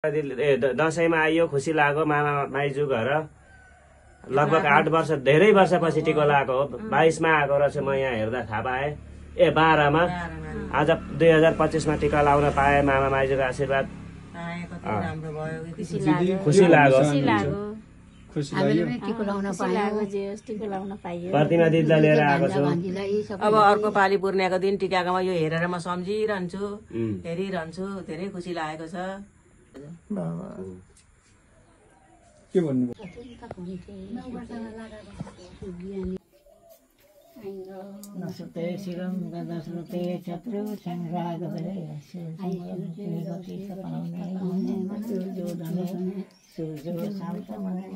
दसैँमा आइयो, खुसी लाग्यो। मामा माइजू घर लगभग 8 वर्ष, धेरै वर्षपछि टिको लगाएको हो। 22 मा आएको रहेछ, म यहाँ हेर्दा थाहा पाएँ। 12 मा आज 2025 मा टिका लाउन पाएँ। मामा माइजूको आशीर्वाद खुसी लाग्यो। प्रतिमा दिदीलाई लिएर आएको छु। अब अर्को पालि पूर्णियाको दिन टिकाकोमा यो हेरेर म सम्झिरहन्छु, हेरिरहन्छु। धेरै खुसी लागेको छ। के भन्नु नसुते शिरम गदसुते छत्रु संग्राग भरे सूर्य शान्त मने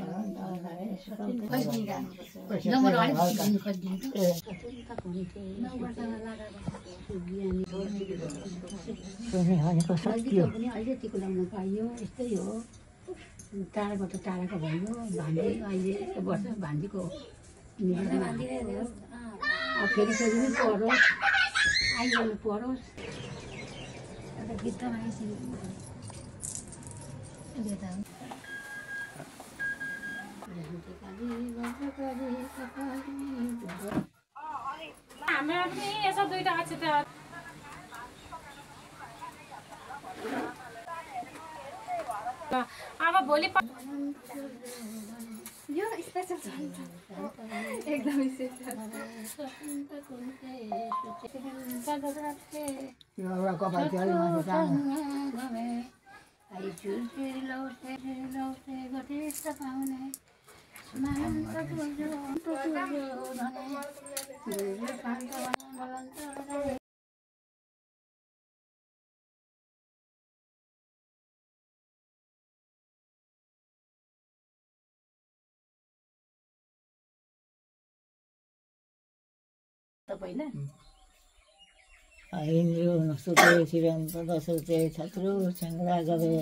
टाढाबाट टाढाको भयो भान्जी अहिले वर्ष भान्जीको फेरि फेरि पनि पढोस् आइहाल्नु पढोस् हाम्रो पनि यसो दुईटा अछि त अब भोलि यो स्पेशल छ एकदमै स्पेशल इंद्रो नसुते शिरम दसुते छत्रु संग्रा गवे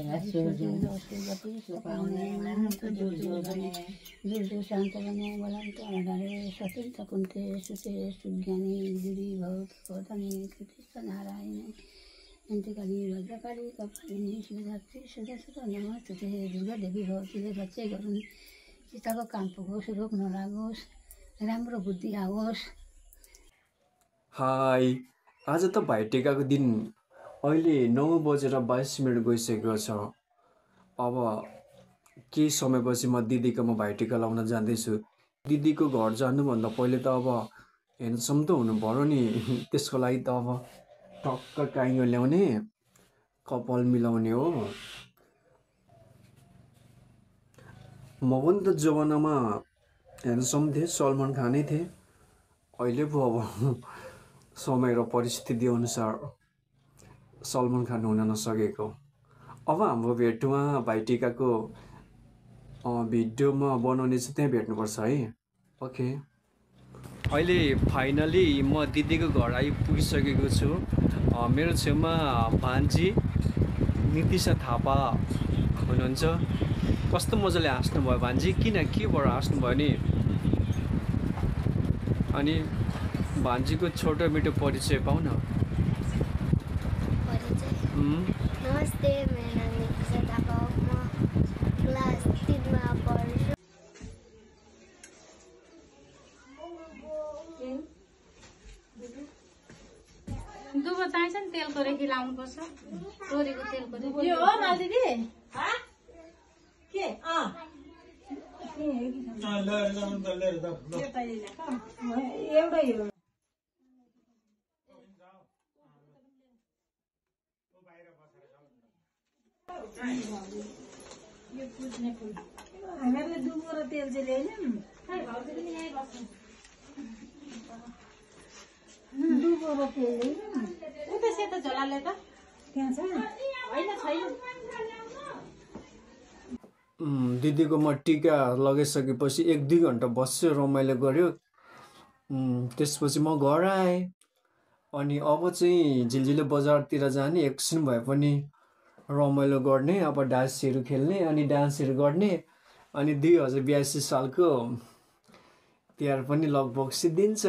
जुजु शांत बने बलंत अनरे सतित कुंते सुते सुज्ञानी गिरि भवत कोदनी कृतिस्त नारायण अंतकाली भद्रकाली कपालिनी शिवधात्री सदस्य नमस्ते दुर्गा देवी भवतीले रक्षा गरून् चिताको काम पुगोस् रोग नलागोस् राम्रो बुद्धि आओस्। हाई, आज त भाइटिकाको दिन अहिले 9:22 गइसकेको छ। अब केही समयपछि म दिदीकोमा भाइटिका लाउन जाँदैछु। दिदीको घर जानुभन्दा पहिले त अब ह्यान्डसम त हुनु पर्यो नि। त्यसको लागि त अब टक्क काइँयो ल्याउने, कपाल मिलाउने हो। म पनि त जमानामा ह्यान्डसम थिएँ, सलमान खानै थिएँ। अहिले पो अब समय र परिस्थिति अनुसार सलमान खान हुन नसकेको। अब हाम्रो भेटमा भाइटिकाको भिडियोमा बनाउने चाहिँ त्यहाँ भेट्नुपर्छ है। ओके, अहिले फाइनली म दिदीको घर आइपुगिसकेको छु। मेरो छेउमा भान्जी नितिशा थापा हुनुहुन्छ। कस्तो मजाले हाँस्नुभयो भान्जी, किन के भएर हाँस्नुभयो नि? अनि भान्जीको छोटो मिठो परिचय पाऊ न। नमस्ते, मेरो नाम नितिशा थापा हो। म क्लास 3 मा पढ्छु। दुबो चाहिन्छ नि, तेलको रेखी लाउनुपर्छ। तोरीको तेलको रेखी यो हो माल दिदी। के एउटै हो। हामीहरूले दुबो र तेल चाहिँ ल्याएनौँ। दुबो र तेल ल्याएनौँ। उता सेतो झोलाले त त्यहाँ छ होइन? छैन। दिदीकोमा टिका लगाइसकेपछि 1-2 घन्टा बस्यो, रमाइलो गऱ्यो। त्यसपछि म घर आएँ। अनि अब चाहिँ झिलझिले बजारतिर जाने, एकछिन भए पनि रमाइलो गर्ने, अब डान्सहरू खेल्ने अनि डान्सहरू गर्ने। अनि 2082 सालको तिहार पनि लगभग सिद्धिन्छ।